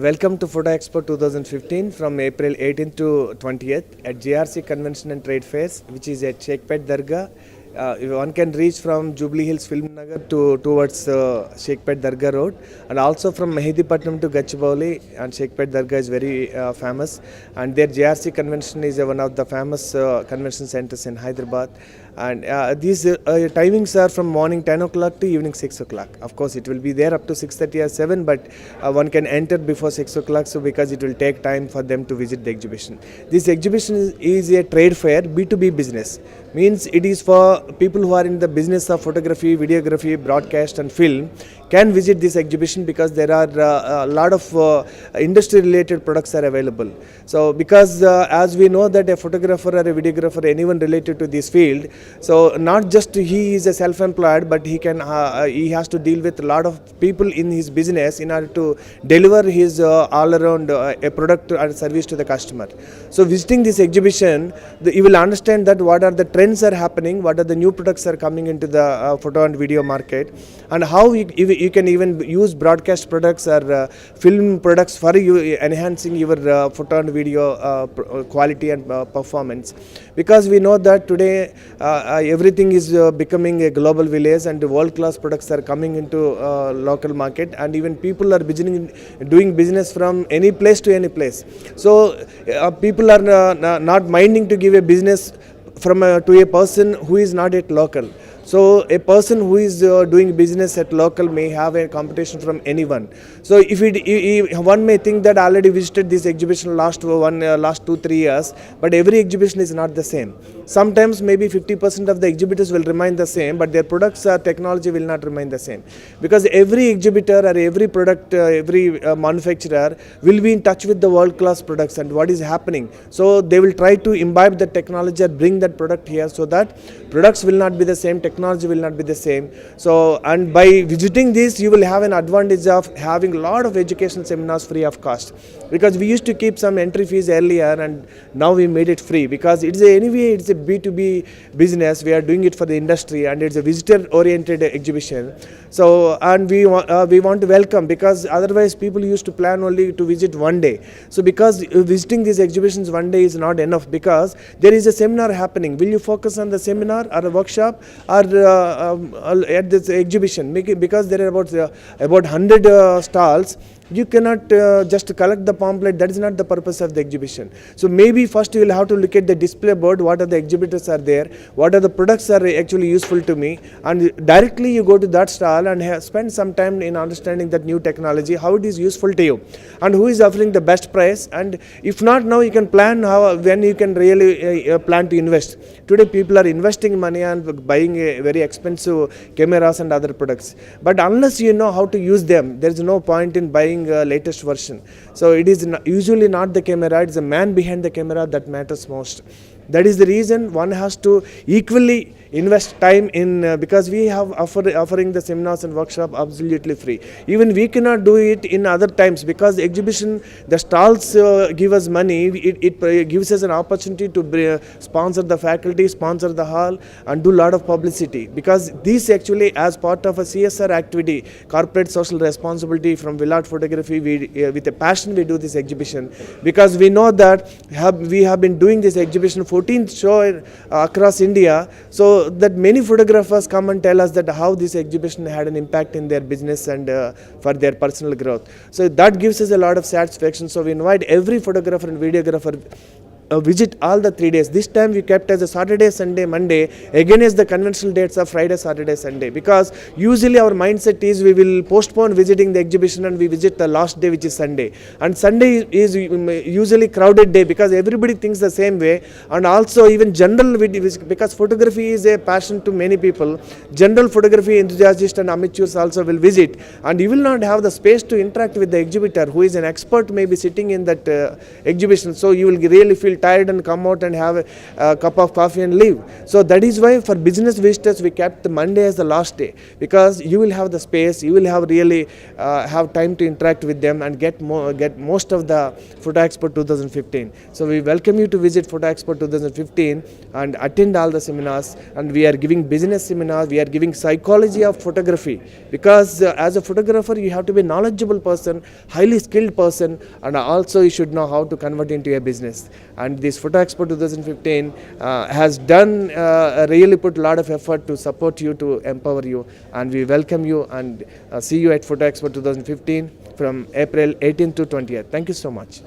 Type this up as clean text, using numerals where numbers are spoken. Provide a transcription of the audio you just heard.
Welcome to Photo Expo 2015 from April 18th to 20th at JRC Convention and Trade Fairs, which is at Sheikpet Dargah. One can reach from Jubilee Hills Film Nagar towards Sheikpet Dargah Road, and also from Mehedipatnam to Gachibowli, and Sheikpet Dargah is very famous, and their JRC convention is one of the famous convention centers in Hyderabad. And these timings are from morning 10 o'clock to evening 6 o'clock. Of course, it will be there up to 6:30 or 7, but one can enter before 6 o'clock, so because it will take time for them to visit the exhibition. This exhibition is a trade fair, B2B business. Means it is for people who are in the business of photography, videography, broadcast and film can visit this exhibition, because there are a lot of industry related products are available. So because as we know that a photographer or a videographer, anyone related to this field, so not just he is a self-employed, but he has to deal with a lot of people in his business in order to deliver his all around a product or service to the customer. So visiting this exhibition, you will understand that what are the trends are happening, what are the new products are coming into the photo and video market, and how you can even use broadcast products or film products for you enhancing your photo and video quality and performance. Because we know that today everything is becoming a global village, and world class products are coming into local market, and even people are doing business from any place to any place. So people are not minding to give a business to a person who is not at local. So a person who is doing business at local may have a competition from anyone. So if one may think that I already visited this exhibition last 2-3 years, but every exhibition is not the same. Sometimes maybe 50% of the exhibitors will remain the same, but their products or technology will not remain the same, because every exhibitor or every product, every manufacturer will be in touch with the world class products and what is happening. So they will try to imbibe the technology or bring that product here, so that products will not be the same, technology will not be the same. So, and by visiting this, you will have an advantage of having a lot of education seminars free of cost, because we used to keep some entry fees earlier, and now we made it free, because it's a B2B business. We are doing it for the industry, and it's a visitor oriented exhibition. So, and we want to welcome, because otherwise people used to plan only to visit one day. So because visiting these exhibitions one day is not enough, because there is a seminar happening. Will you focus on the seminar or a workshop or at this exhibition? Because there are about 100 stalls. You cannot just collect the pamphlet. That is not the purpose of the exhibition. So maybe first you will have to look at the display board, what are the exhibitors are there, what are the products are actually useful to me, and directly you go to that stall and spend some time in understanding that new technology, how it is useful to you, and who is offering the best price. And if not now, you can plan when you can really plan to invest. Today people are investing money and buying very expensive cameras and other products, but unless you know how to use them, there is no point in buying latest version. So it is usually not the camera, it is the man behind the camera that matters most. That is the reason one has to equally invest time in, because we have offering the seminars and workshop absolutely free. Even we cannot do it in other times, because the exhibition, the stalls give us money. It gives us an opportunity to sponsor the faculty, sponsor the hall, and do a lot of publicity, because this actually as part of a CSR activity, corporate social responsibility from Villard Photography, with a passion we do this exhibition, because we know that we have been doing this exhibition 14th show across India. So that many photographers come and tell us that how this exhibition had an impact in their business and for their personal growth. So that gives us a lot of satisfaction. So we invite every photographer and videographer visit all the 3 days. This time we kept as a Saturday, Sunday, Monday, again as the conventional dates of Friday, Saturday, Sunday, because usually our mindset is we will postpone visiting the exhibition and we visit the last day, which is Sunday. And Sunday is usually crowded day, because everybody thinks the same way, and also even general, because photography is a passion to many people, general photography enthusiasts and amateurs also will visit, and you will not have the space to interact with the exhibitor who is an expert, maybe sitting in that exhibition. So you will really feel tired and come out and have a cup of coffee and leave. So that is why for business visitors we kept the Monday as the last day, because you will have the space, you will have really have time to interact with them and get most of the Photo Expo 2015. So we welcome you to visit Photo Expo 2015 and attend all the seminars. And we are giving business seminars, we are giving psychology of photography, because as a photographer you have to be a knowledgeable person, highly skilled person, and also you should know how to convert into a business. And this Photo Expo 2015 has done really put a lot of effort to support you, to empower you, and we welcome you and see you at Photo Expo 2015 from April 18th to 20th. Thank you so much.